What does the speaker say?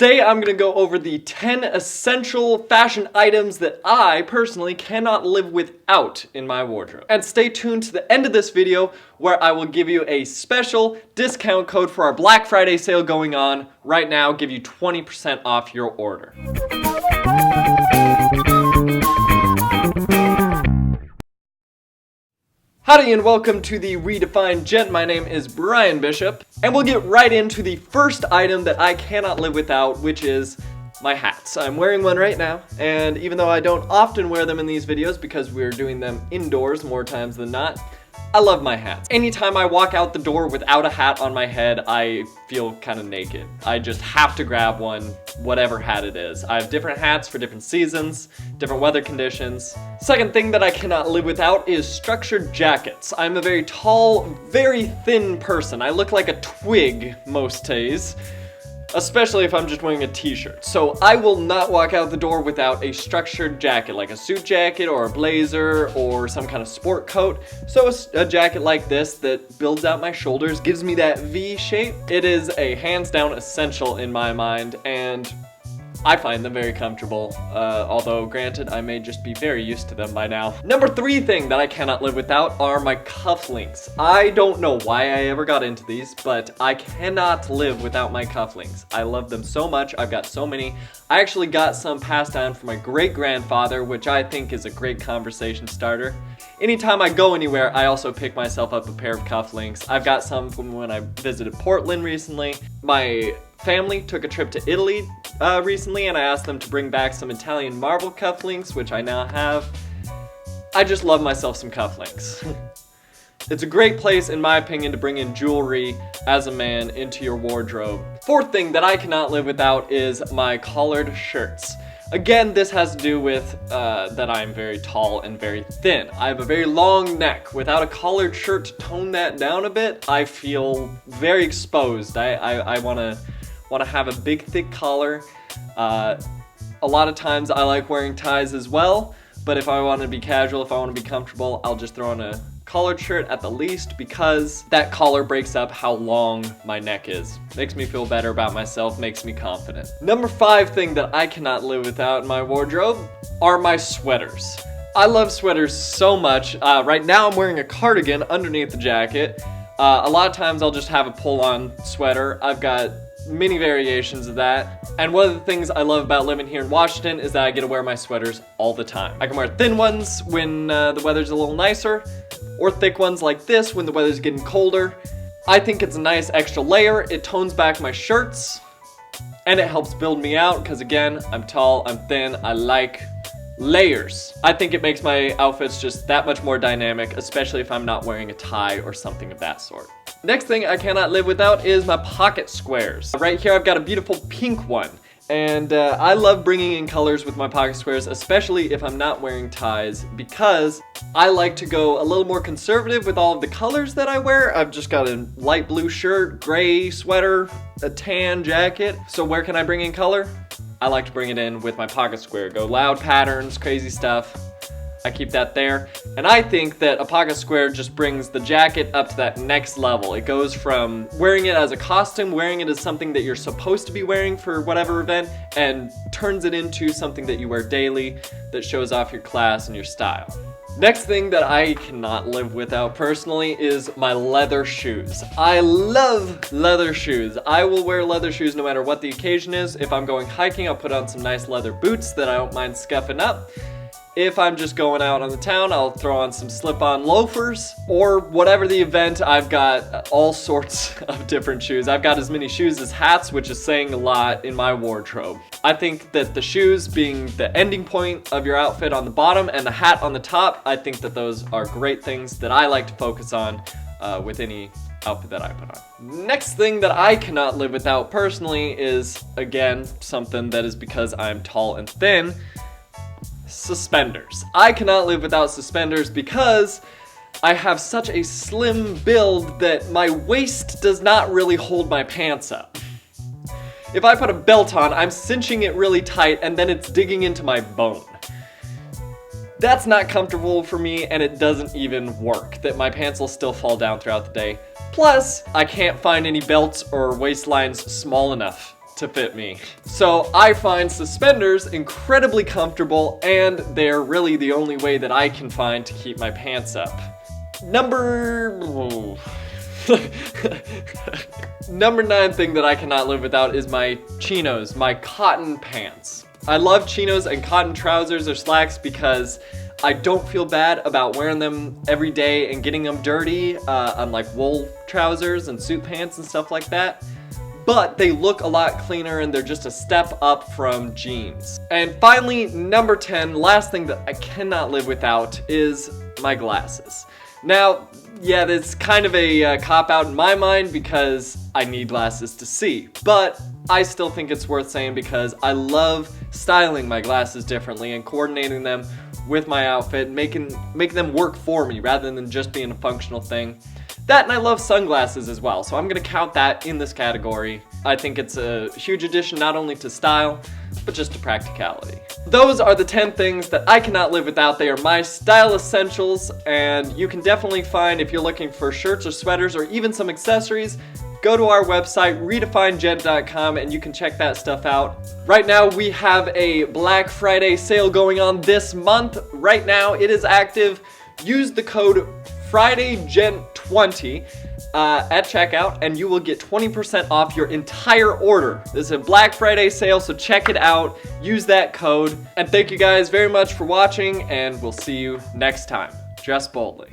Today I'm going to go over the 10 essential fashion items that I personally cannot live without in my wardrobe. And stay tuned to the end of this video where I will give you a special discount code for our Black Friday sale going on right now, give you 20% off your order. Howdy and welcome to the Redefined Gent. My name is Brian Bishop, and we'll get right into the first item that I cannot live without, which is my hats. I'm wearing one right now, and even though I don't often wear them in these videos because we're doing them indoors more times than not, I love my hats. Anytime I walk out the door without a hat on my head, I feel kind of naked. I just have to grab one, whatever hat it is. I have different hats for different seasons, different weather conditions. Second thing that I cannot live without is structured jackets. I'm a very tall, very thin person. I look like a twig most days, especially if I'm just wearing a t-shirt. So I will not walk out the door without a structured jacket, like a suit jacket or a blazer or some kind of sport coat. So a jacket like this that builds out my shoulders, gives me that V shape. It is a hands down essential in my mind, and I find them very comfortable, although granted, I may just be very used to them by now. Number 3 thing that I cannot live without are my cufflinks. I don't know why I ever got into these, but I cannot live without my cufflinks. I love them so much. I've got so many. I actually got some passed down from my great-grandfather, which I think is a great conversation starter. Anytime I go anywhere, I also pick myself up a pair of cufflinks. I've got some from when I visited Portland recently. My family took a trip to Italy recently, and I asked them to bring back some Italian marble cufflinks, which I now have. I just love myself some cufflinks. It's a great place, in my opinion, to bring in jewelry as a man into your wardrobe. Fourth thing that I cannot live without is my collared shirts. Again, this has to do with that I'm very tall and very thin. I have a very long neck. Without a collared shirt to tone that down a bit, I feel very exposed. I want to have a big, thick collar. A lot of times I like wearing ties as well, but if I want to be casual, if I want to be comfortable, I'll just throw on a collared shirt at the least, because that collar breaks up how long my neck is. Makes me feel better about myself, makes me confident. Number 5 thing that I cannot live without in my wardrobe are my sweaters. I love sweaters so much. Right now I'm wearing a cardigan underneath the jacket. A lot of times I'll just have a pull-on sweater. I've got many variations of that. And one of the things I love about living here in Washington is that I get to wear my sweaters all the time. I can wear thin ones when the weather's a little nicer, or thick ones like this when the weather's getting colder. I think it's a nice extra layer. It tones back my shirts, and it helps build me out, because again, I'm tall, I'm thin, I like layers. I think it makes my outfits just that much more dynamic, especially if I'm not wearing a tie or something of that sort. Next thing I cannot live without is my pocket squares. Right here I've got a beautiful pink one, and I love bringing in colors with my pocket squares, especially if I'm not wearing ties, because I like to go a little more conservative with all of the colors that I wear. I've just got a light blue shirt, gray sweater, a tan jacket. So where can I bring in color? I like to bring it in with my pocket square. Go loud patterns, crazy stuff. I keep that there. And I think that a pocket square just brings the jacket up to that next level. It goes from wearing it as a costume, wearing it as something that you're supposed to be wearing for whatever event, and turns it into something that you wear daily that shows off your class and your style. Next thing that I cannot live without personally is my leather shoes. I love leather shoes. I will wear leather shoes no matter what the occasion is. If I'm going hiking, I'll put on some nice leather boots that I don't mind scuffing up. If I'm just going out on the town, I'll throw on some slip-on loafers, or whatever the event. I've got all sorts of different shoes. I've got as many shoes as hats, which is saying a lot in my wardrobe. I think that the shoes being the ending point of your outfit on the bottom and the hat on the top, I think that those are great things that I like to focus on with any outfit that I put on. Next thing that I cannot live without personally is, again, something that is because I'm tall and thin: suspenders. I cannot live without suspenders because I have such a slim build that my waist does not really hold my pants up. If I put a belt on, I'm cinching it really tight and then it's digging into my bone. That's not comfortable for me, and it doesn't even work, that my pants will still fall down throughout the day. Plus, I can't find any belts or waistlines small enough to fit me. So I find suspenders incredibly comfortable, and they're really the only way that I can find to keep my pants up. Number 9 thing that I cannot live without is my chinos, my cotton pants. I love chinos and cotton trousers or slacks because I don't feel bad about wearing them every day and getting them dirty, unlike wool trousers and suit pants and stuff like that. But they look a lot cleaner and they're just a step up from jeans. And finally, number 10, last thing that I cannot live without is my glasses. Now, yeah, that's kind of a cop-out in my mind because I need glasses to see, but I still think it's worth saying because I love styling my glasses differently and coordinating them with my outfit, making them work for me rather than just being a functional thing. That, and I love sunglasses as well, so I'm gonna count that in this category. I think it's a huge addition not only to style, but just to practicality. Those are the 10 things that I cannot live without. They are my style essentials, and you can definitely find, if you're looking for shirts or sweaters or even some accessories, go to our website, redefinegent.com, and you can check that stuff out. Right now, we have a Black Friday sale going on this month. Right now, it is active. Use the code FridayGent20 at checkout, and you will get 20% off your entire order. This is a Black Friday sale, so check it out. Use that code. And thank you guys very much for watching, and we'll see you next time. Dress boldly.